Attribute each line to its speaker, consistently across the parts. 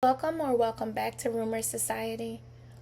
Speaker 1: Welcome back to Rumor Society.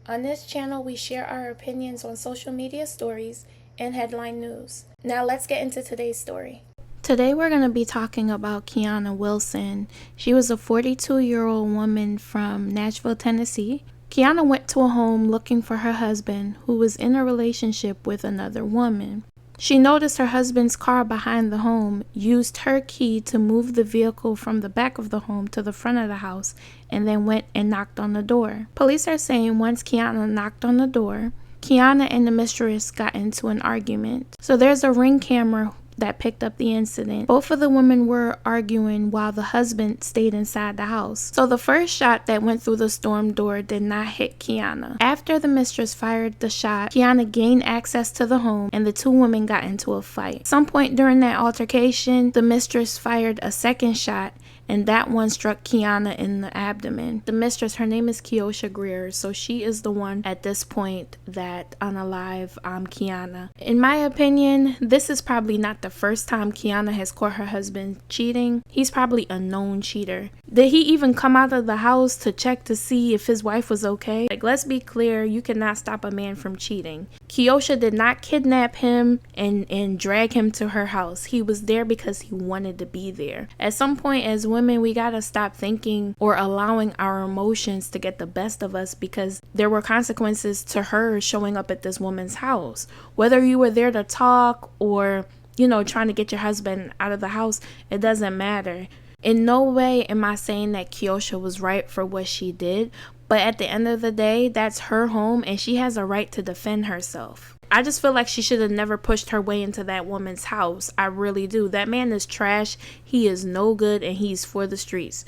Speaker 1: On this channel, we share our opinions on social media stories and headline news. Now let's get into today's story. Today we're going to be talking about Kiana Wilson. She was a 42-year-old woman from Nashville, Tennessee. Kiana went to a home looking for her husband, who was in a relationship with another woman. She noticed her husband's car behind the home, used her key to move the vehicle from the back of the home to the front of the house, and then went and knocked on the door. Police are saying once Kiana knocked on the door, Kiana and the mistress got into an argument. So there's a ring camera that picked up the incident. Both of the women were arguing while the husband stayed inside the house. So the first shot that went through the storm door did not hit Kiana. After the mistress fired the shot, Kiana gained access to the home and the two women got into a fight. At some point during that altercation, the mistress fired a second shot and that one struck Kiana in the abdomen. The mistress, her name is Keosha Greer, so she is the one at this point that unalived Kiana. In my opinion, this is probably not the first time Kiana has caught her husband cheating. He's probably a known cheater. Did he even come out of the house to check to see if his wife was okay? Like, let's be clear, you cannot stop a man from cheating. Keosha did not kidnap him and drag him to her house. He was there because he wanted to be there. At some point as women, we gotta stop thinking or allowing our emotions to get the best of us, because there were consequences to her showing up at this woman's house. Whether you were there to talk or, trying to get your husband out of the house, it doesn't matter. In no way am I saying that Keosha was right for what she did, but at the end of the day, that's her home and she has a right to defend herself. I just feel like she should have never pushed her way into that woman's house. I really do. That man is trash. He is no good and he's for the streets.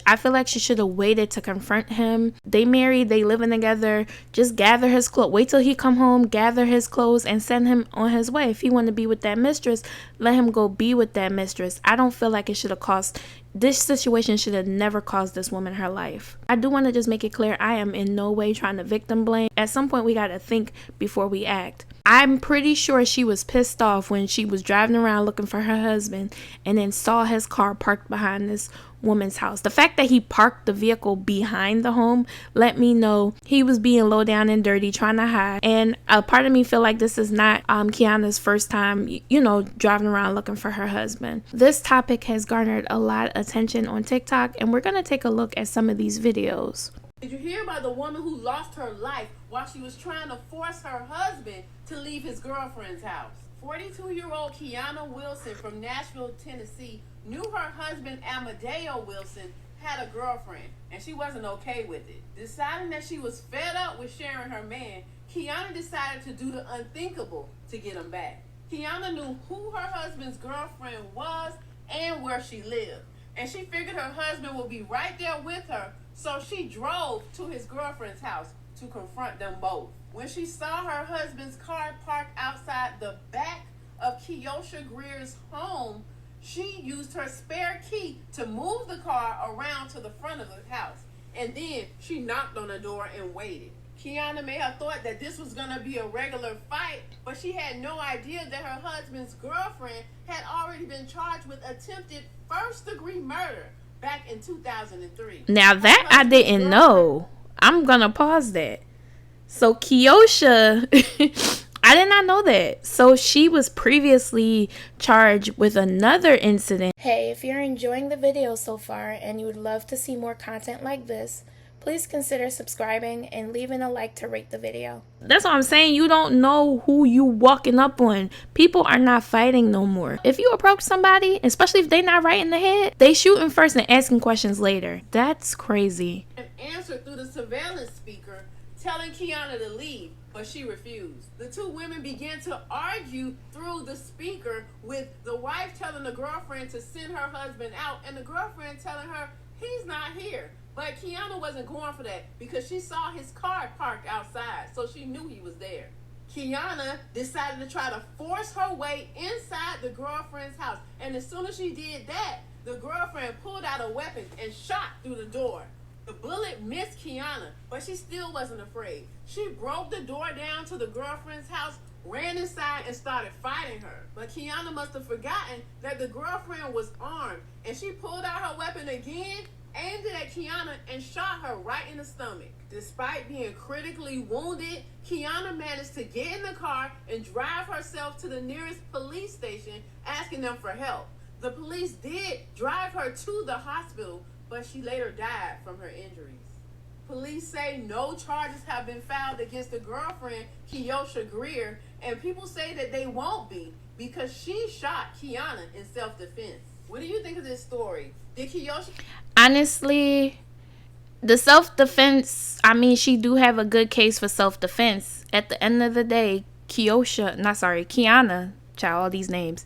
Speaker 1: I feel like she should have waited to confront him. They married, they living together. Just gather his clothes. Wait till he come home, gather his clothes and send him on his way. If he want to be with that mistress, let him go be with that mistress. I don't feel like it should have cost. This situation should have never caused this woman her life. I do want to just make it clear, I am in no way trying to victim blame. At some point, we got to think before we act. I'm pretty sure she was pissed off when she was driving around looking for her husband and then saw his car parked behind this woman's house. The fact that he parked the vehicle behind the home let me know he was being low down and dirty, trying to hide. And a part of me feel like this is not Kiana's first time, driving around looking for her husband. This topic has garnered a lot of attention on TikTok, and we're going to take a look at some of these videos.
Speaker 2: Did you hear about the woman who lost her life while she was trying to force her husband to leave his girlfriend's house? 42-year-old Kiana Wilson from Nashville, Tennessee, knew her husband Amadeo Wilson had a girlfriend, and she wasn't okay with it. Deciding that she was fed up with sharing her man, Kiana decided to do the unthinkable to get him back. Kiana knew who her husband's girlfriend was and where she lived, and she figured her husband would be right there with her, so she drove to his girlfriend's house to confront them both. When she saw her husband's car parked outside the back of Keosha Greer's home, she used her spare key to move the car around to the front of the house, and then she knocked on the door and waited. Kiana may have thought that this was going to be a regular fight, but she had no idea that her husband's girlfriend had already been charged with attempted first-degree murder back in 2003.
Speaker 1: Now that I didn't know. I'm going to pause that. So Keosha, I did not know that. So she was previously charged with another incident. Hey, if you're enjoying the video so far and you would love to see more content like this, please consider subscribing and leaving a like to rate the video. That's what I'm saying. You don't know who you walking up on. People are not fighting no more. If you approach somebody, especially if they not right in the head, they shooting first and asking questions later. That's crazy.
Speaker 2: An answer through the surveillance speaker telling Kiana to leave, but she refused. The two women began to argue through the speaker, with the wife telling the girlfriend to send her husband out and the girlfriend telling her he's not here. But Kiana wasn't going for that because she saw his car parked outside, so she knew he was there. Kiana decided to try to force her way inside the girlfriend's house, and as soon as she did that, the girlfriend pulled out a weapon and shot through the door. The bullet missed Kiana, but she still wasn't afraid. She broke the door down to the girlfriend's house, ran inside, and started fighting her. But Kiana must have forgotten that the girlfriend was armed, and she pulled out her weapon again aimed it at Kiana and shot her right in the stomach. Despite being critically wounded, Kiana managed to get in the car and drive herself to the nearest police station, asking them for help. The police did drive her to the hospital, but she later died from her injuries. Police say no charges have been filed against the girlfriend, Kiosha Greer, and people say that they won't be because she shot Kiana in self-defense. What do you think of this story? Did Kiosha...
Speaker 1: Honestly, the self-defense, I mean, she do have a good case for self-defense. At the end of the day, Kiana, child, all these names.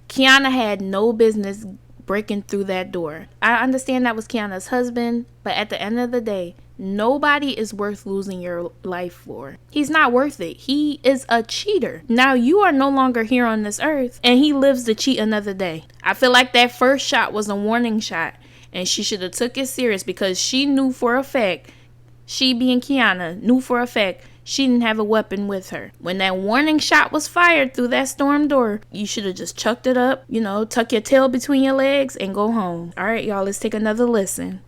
Speaker 1: Kiana had no business breaking through that door. I understand that was Kiana's husband, but at the end of the day, nobody is worth losing your life for. He's not worth it. He is a cheater. Now you are no longer here on this earth, and he lives to cheat another day. I feel like that first shot was a warning shot, and she should have took it serious because she knew for a fact, she being Kiana, knew for a fact she didn't have a weapon with her. When that warning shot was fired through that storm door, you should have just chucked it up, tuck your tail between your legs and go home. All right, y'all, let's take another listen.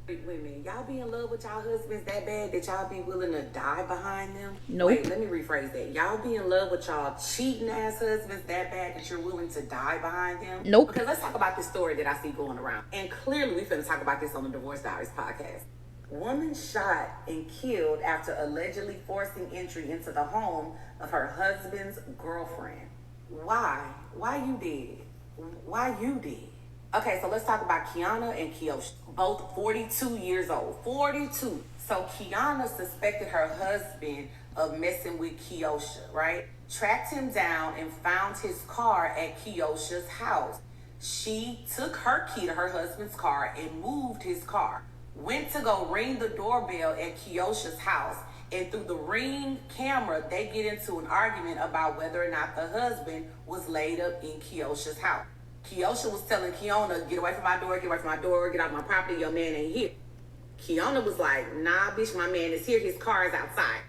Speaker 3: Women, y'all be in love with y'all husbands that bad that y'all be willing to die behind them?
Speaker 1: Nope.
Speaker 3: Wait, let me rephrase that. Y'all be in love with y'all cheating ass husbands that bad that you're willing to die behind them?
Speaker 1: Nope.
Speaker 3: Because let's talk about this story that I see going around. And clearly we finna talk about this on the Divorce Diaries podcast. Woman shot and killed after allegedly forcing entry into the home of her husband's girlfriend. Why? Why you did? Why you did? Okay, so let's talk about Kiana and Kiosha, both 42 years old. 42. So Kiana suspected her husband of messing with Kiosha, right? Tracked him down and found his car at Kiosha's house. She took her key to her husband's car and moved his car. Went to go ring the doorbell at Kiosha's house. And through the Ring camera, they get into an argument about whether or not the husband was laid up in Kiosha's house. Kiosha was telling Kiana, get away from my door, get away from my door, get out my property, your man ain't here. Kiana was like, nah, bitch, my man is here, his car is outside.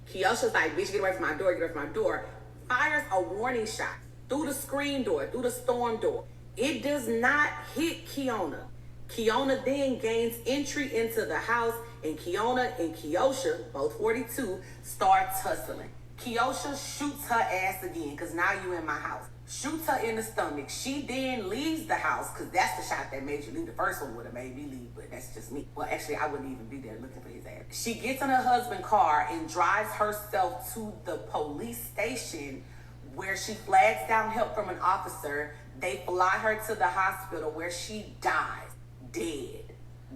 Speaker 3: Kiosha's like, bitch, get away from my door, get away from my door. Fires a warning shot through the screen door, through the storm door. It does not hit Kiana. Kiana then gains entry into the house, and Kiana and Kiosha, both 42, start tussling. Kiosha shoots her ass again, because now you in my house. Shoots her in the stomach. She then leaves the house, because that's the shot that made you leave. The first one would have made me leave, but that's just me. Well, actually, I wouldn't even be there looking for his ass. She gets in her husband's car and drives herself to the police station, where she flags down help from an officer. They fly her to the hospital, where she dies. Dead.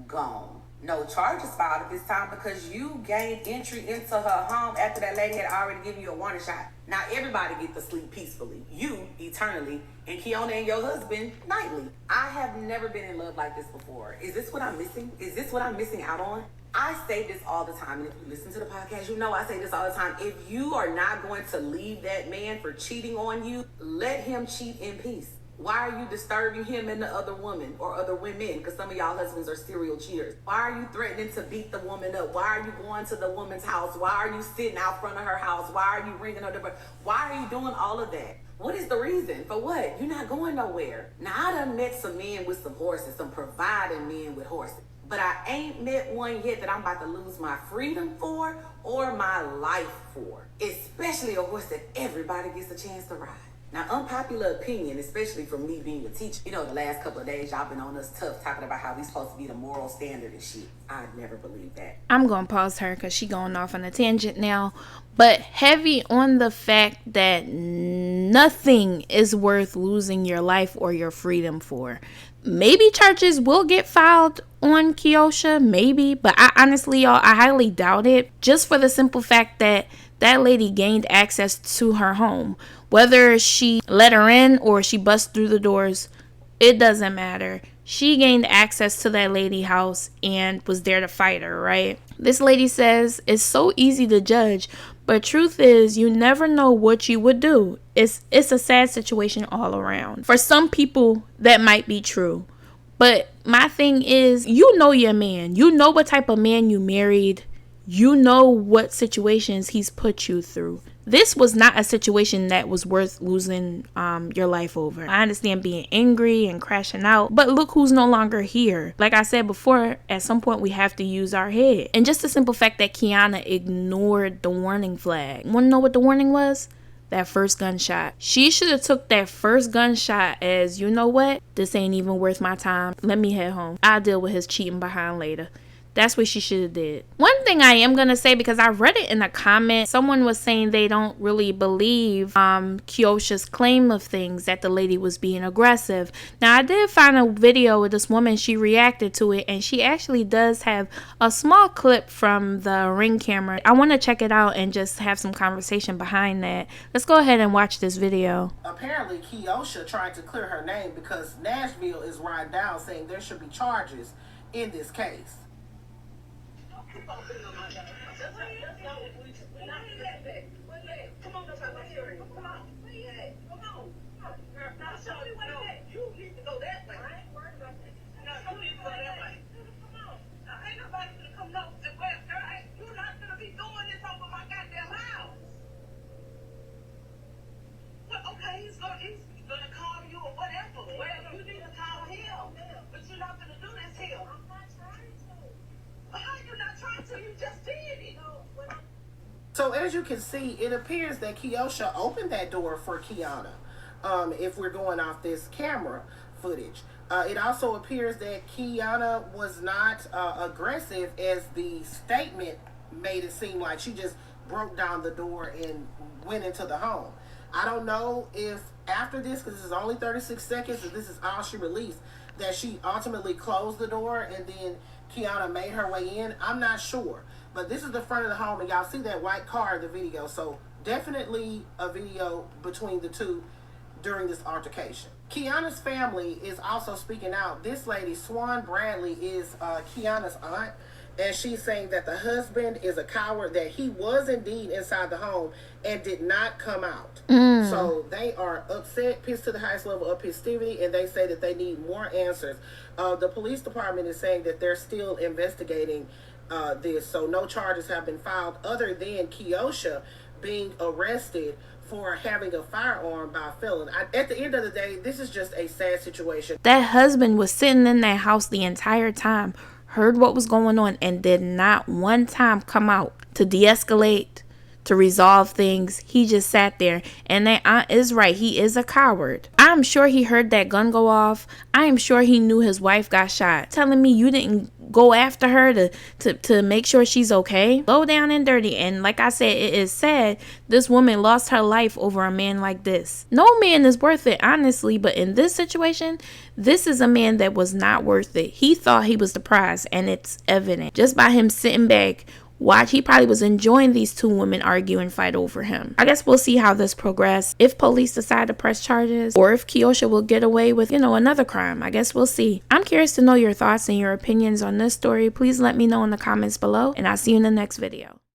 Speaker 3: Gone. No charges filed at this time because you gained entry into her home after that lady had already given you a warning shot. Now everybody get to sleep peacefully. You eternally, and Kiana and your husband nightly. I have never been in love like this before. Is this what I'm missing? Is this what I'm missing out on? I say this all the time, and if you listen to the podcast, you know I say this all the time. If you are not going to leave that man for cheating on you, let him cheat in peace. Why are you disturbing him and the other woman or other women? Because some of y'all husbands are serial cheaters. Why are you threatening to beat the woman up? Why are you going to the woman's house? Why are you sitting out front of her house? Why are you ringing her doorbell? Why are you doing all of that? What is the reason? For what? You're not going nowhere. Now, I done met some men with some horses, some providing men with horses. But I ain't met one yet that I'm about to lose my freedom for or my life for. Especially a horse that everybody gets a chance to ride. Now, unpopular opinion, especially from me being a teacher, the last couple of days, y'all been on us tough talking about how we supposed to be the moral standard and shit. I'd never believe that.
Speaker 1: I'm going to pause her because she going off on a tangent now. But heavy on the fact that nothing is worth losing your life or your freedom for. Maybe charges will get filed on Kiosha, maybe. But I honestly, y'all, I highly doubt it. Just for the simple fact that that lady gained access to her home. Whether she let her in or she bust through the doors, it doesn't matter. She gained access to that lady house and was there to fight her, right? This lady says it's so easy to judge, but truth is you never know what you would do. It's a sad situation all around. For some people, that might be true. But my thing is, you know your man. You know what type of man you married. You know what situations he's put you through. This was not a situation that was worth losing your life over. I understand being angry and crashing out, but look who's no longer here. Like I said before, at some point we have to use our head. And just the simple fact that Kiana ignored the warning flag. Want to know what the warning was? That first gunshot. She should have took that first gunshot as, you know what? This ain't even worth my time. Let me head home. I'll deal with his cheating behind later. That's what she should have did. One thing I am going to say, because I read it in a comment, someone was saying they don't really believe Keosha's claim of things, that the lady was being aggressive. Now, I did find a video with this woman. She reacted to it, and she actually does have a small clip from the Ring camera. I want to check it out and just have some conversation behind that. Let's go ahead and watch this video.
Speaker 4: Apparently, Keosha tried to clear her name because Nashville is riding down saying there should be charges in this case. So as you can see, it appears that Keosha opened that door for Kiana, if we're going off this camera footage. It also appears that Kiana was not aggressive as the statement made it seem like. She just broke down the door and went into the home. I don't know if after this, because this is only 36 seconds, and this is all she released, that she ultimately closed the door and then Kiana made her way in. I'm not sure. But this is the front of the home, and y'all see that white car in the video. So definitely a video between the two during this altercation. Kiana's family is also speaking out. This lady, Swan Bradley, is Kiana's aunt. And she's saying that the husband is a coward, that he was indeed inside the home and did not come out. So they are upset, pissed to the highest level of festivity, and they say that they need more answers. The police department is saying that they're still investigating this, so no charges have been filed other than Keosha being arrested for having a firearm by a felon. At the end of the day, this is just a sad situation.
Speaker 1: That husband was sitting in that house the entire time, heard what was going on, and did not one time come out to de-escalate, to resolve things. He just sat there, and that aunt is right. He is a coward. I'm sure he heard that gun go off. I am sure he knew his wife got shot. Telling me you didn't go after her to make sure she's okay? Low down and dirty. And like I said, it is sad this woman lost her life over a man like this. No man is worth it, honestly, but in this situation, this is a man that was not worth it. He thought he was the prize, and it's evident just by him sitting back. Watch, he probably was enjoying these two women argue and fight over him. I guess we'll see how this progresses. If police decide to press charges, or if Keosha will get away with, another crime. I guess we'll see. I'm curious to know your thoughts and your opinions on this story. Please let me know in the comments below, and I'll see you in the next video.